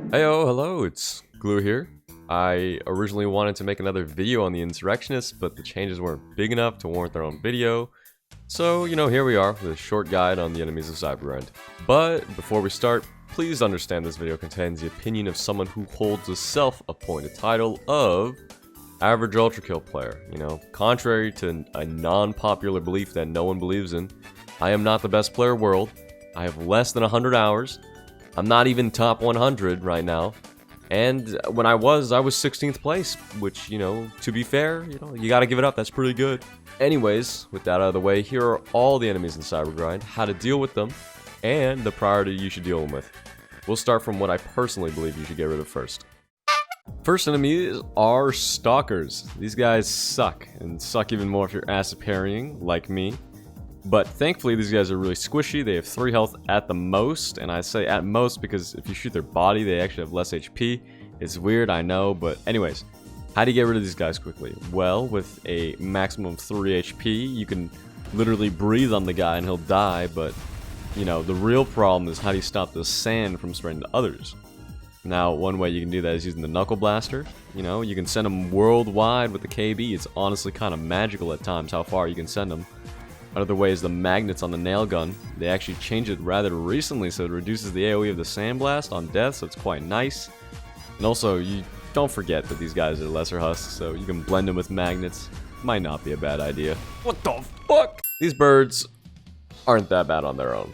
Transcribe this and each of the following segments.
Heyo, hello, it's Glue here. I originally wanted to make another video on the Insurrectionists, but the changes weren't big enough to warrant their own video. So, here we are with a short guide on the enemies of CyberGrind. But before we start, please understand this video contains the opinion of someone who holds the self-appointed title of average ULTRAKILL player. Contrary to a non-popular belief that no one believes in, I am not the best player in the world. I have less than 100 hours. I'm not even top 100 right now. And when I was 16th place, which, to be fair, you gotta give it up, that's pretty good. Anyways, with that out of the way, here are all the enemies in CyberGrind, how to deal with them, and the priority you should deal them with. We'll start from what I personally believe you should get rid of first. First enemies are Stalkers. These guys suck, and suck even more if you're acid parrying, like me. But thankfully, these guys are really squishy. They have 3 health at the most, and I say at most because if you shoot their body, they actually have less HP. It's weird, I know, but anyways. How do you get rid of these guys quickly? Well, with a maximum of 3 HP, you can literally breathe on the guy and he'll die, but, the real problem is how do you stop the sand from spreading to others? Now, one way you can do that is using the Knuckle Blaster. You can send them worldwide with the KB. It's honestly kind of magical at times how far you can send them. Another way is the magnets on the nail gun. They actually changed it rather recently, so it reduces the AoE of the sandblast on death, so it's quite nice. And also, you don't forget that these guys are lesser husks, so you can blend them with magnets. Might not be a bad idea. What the fuck? These birds aren't that bad on their own.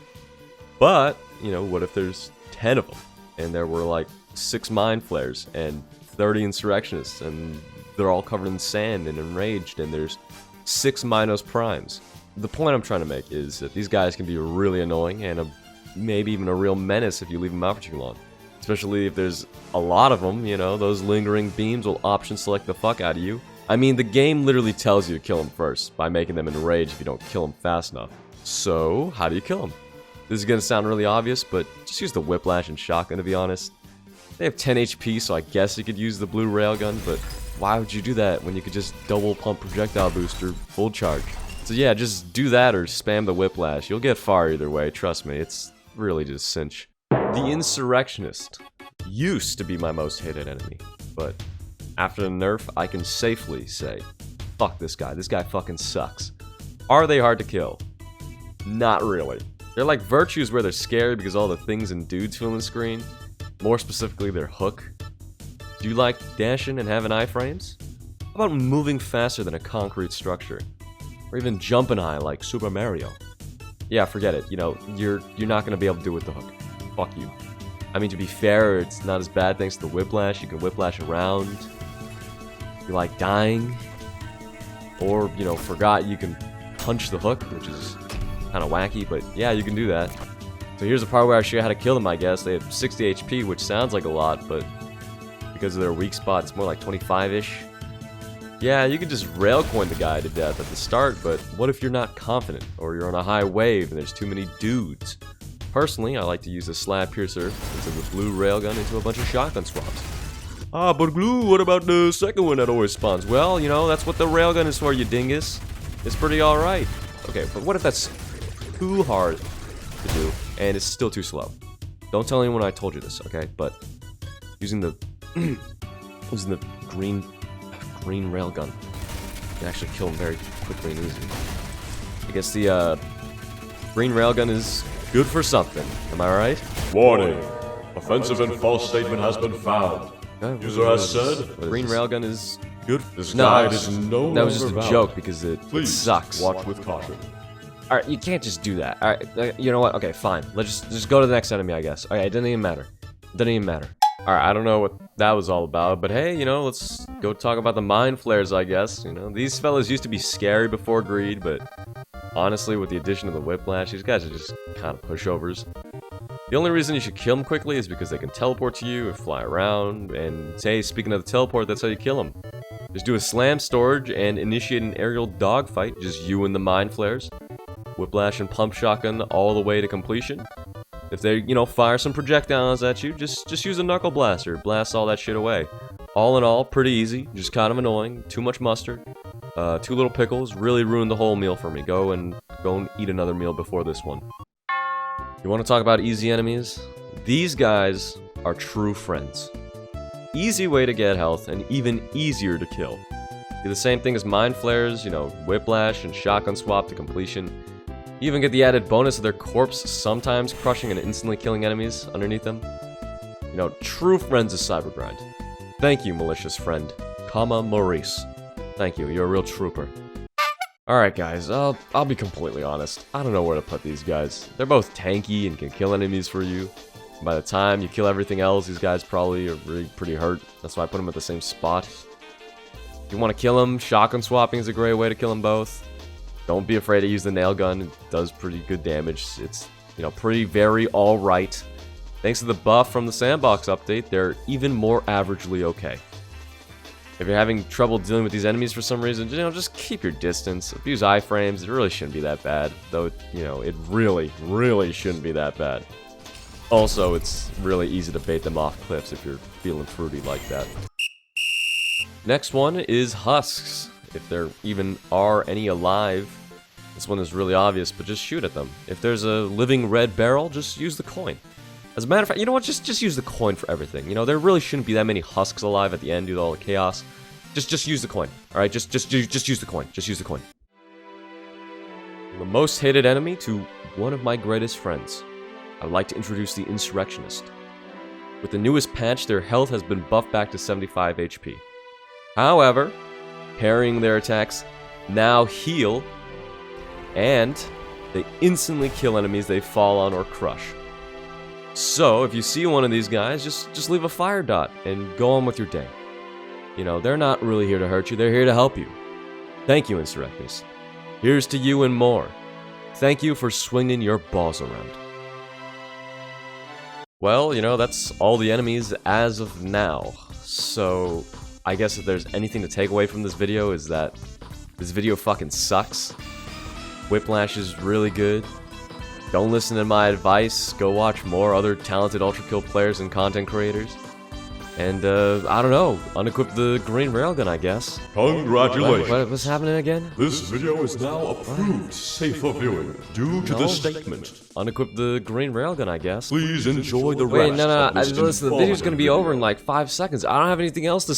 But, what if there's 10 of them? And there were like 6 mind flayers and 30 insurrectionists, and they're all covered in sand and enraged, and there's 6 Minos primes. The point I'm trying to make is that these guys can be really annoying and maybe even a real menace if you leave them out for too long. Especially if there's a lot of them, those lingering beams will option select the fuck out of you. I mean, the game literally tells you to kill them first by making them enraged if you don't kill them fast enough. So, how do you kill them? This is gonna sound really obvious, but just use the whiplash and shotgun to be honest. They have 10 HP, so I guess you could use the blue railgun, but why would you do that when you could just double pump projectile booster full charge? So yeah, just do that or spam the whiplash. You'll get far either way, trust me, it's really just cinch. The Insurrectionist used to be my most hated enemy, but after the nerf, I can safely say, fuck this guy fucking sucks. Are they hard to kill? Not really. They're like virtues where they're scary because all the things and dudes fill in the screen. More specifically, their hook. Do you like dashing and having iframes? How about moving faster than a concrete structure? Or even jumping high like Super Mario? Yeah, forget it. You're not gonna be able to do it with the hook. Fuck you. I mean, to be fair, it's not as bad thanks to the whiplash. You can whiplash around. You like dying. Or, forgot you can punch the hook, which is kind of wacky, but yeah, you can do that. So here's the part where I show you how to kill them, I guess. They have 60 HP, which sounds like a lot, but because of their weak spot, it's more like 25-ish. Yeah, you can just railcoin the guy to death at the start, but what if you're not confident, or you're on a high wave and there's too many dudes? Personally, I like to use a slab piercer instead of the blue railgun into a bunch of shotgun swaps. Ah, but Glue, what about the second one that always spawns? Well, that's what the railgun is for, you dingus. It's pretty alright. Okay, but what if that's too hard to do, and it's still too slow? Don't tell anyone I told you this, okay? But using the green railgun, you can actually kill them very quickly and easily. I guess the green railgun is good for something. Am I right? Warning! Offensive and false statement has been found. User has said the green railgun is good. This guide is no longer that was just a joke because it sucks. Watch with caution. Alright, you can't just do that. Alright, you know what? Okay, fine. Let's just go to the next enemy, I guess. Okay, it didn't even matter. Alright, I don't know what that was all about, but hey, let's go talk about the mind flares, I guess. These fellas used to be scary before greed, but honestly, with the addition of the whiplash, these guys are just kind of pushovers. The only reason you should kill them quickly is because they can teleport to you or fly around, and hey, speaking of the teleport, that's how you kill them. Just do a slam storage and initiate an aerial dogfight, just you and the mind flares. Whiplash and pump shotgun all the way to completion. If they, fire some projectiles at you, just use a knuckle blaster, blast all that shit away. All in all, pretty easy, just kind of annoying, too much mustard. 2 little pickles really ruined the whole meal for me. Go and eat another meal before this one. You want to talk about easy enemies? These guys are true friends. Easy way to get health, and even easier to kill. Do the same thing as Mind Flayers, you know, Whiplash and Shotgun Swap to completion. You even get the added bonus of their corpse sometimes crushing and instantly killing enemies underneath them. You know, true friends of CyberGrind. Thank you, malicious friend. Maurice. Thank you, you're a real trooper. Alright guys, I'll be completely honest. I don't know where to put these guys. They're both tanky and can kill enemies for you. By the time you kill everything else, these guys probably are really pretty hurt. That's why I put them at the same spot. If you want to kill them, shotgun swapping is a great way to kill them both. Don't be afraid to use the nail gun. It does pretty good damage. It's, you know, very alright. Thanks to the buff from the sandbox update, they're even more averagely okay. If you're having trouble dealing with these enemies for some reason, you know, just keep your distance. Abuse iframes. It really shouldn't be that bad. Though, you know, it really shouldn't be that bad. Also, it's really easy to bait them off cliffs if you're feeling fruity like that. Next one is Husks. If there even are any alive. This one is really obvious, but just shoot at them. If there's a living red barrel, just use the coin. As a matter of fact, you know what? Just use the coin for everything. You know, there really shouldn't be that many Husks alive at the end due to all the chaos. Just use the coin. Alright, just use the coin. Just use the coin. From the most hated enemy to one of my greatest friends. I would like to introduce the Insurrectionist. With the newest patch, their health has been buffed back to 75 HP. However, parrying their attacks now heal, and they instantly kill enemies they fall on or crush. So, if you see one of these guys, just leave a fire dot and go on with your day. You know, they're not really here to hurt you, they're here to help you. Thank you, Insurrectionists. Here's to you and more. Thank you for swinging your balls around. Well, you know, that's all the enemies as of now. So, I guess if there's anything to take away from this video is that this video fucking sucks. Whiplash is really good. Don't listen to my advice. Go watch more other talented ULTRAKILL players and content creators. And, I don't know, unequip the green railgun, I guess. Congratulations. What's happening again? This video is now approved safe for viewing due to the statement. Unequip the green railgun, I guess. Please enjoy the rest Wait, no, of this listen, the video's gonna be informative over in video. like 5 seconds. I don't have anything else to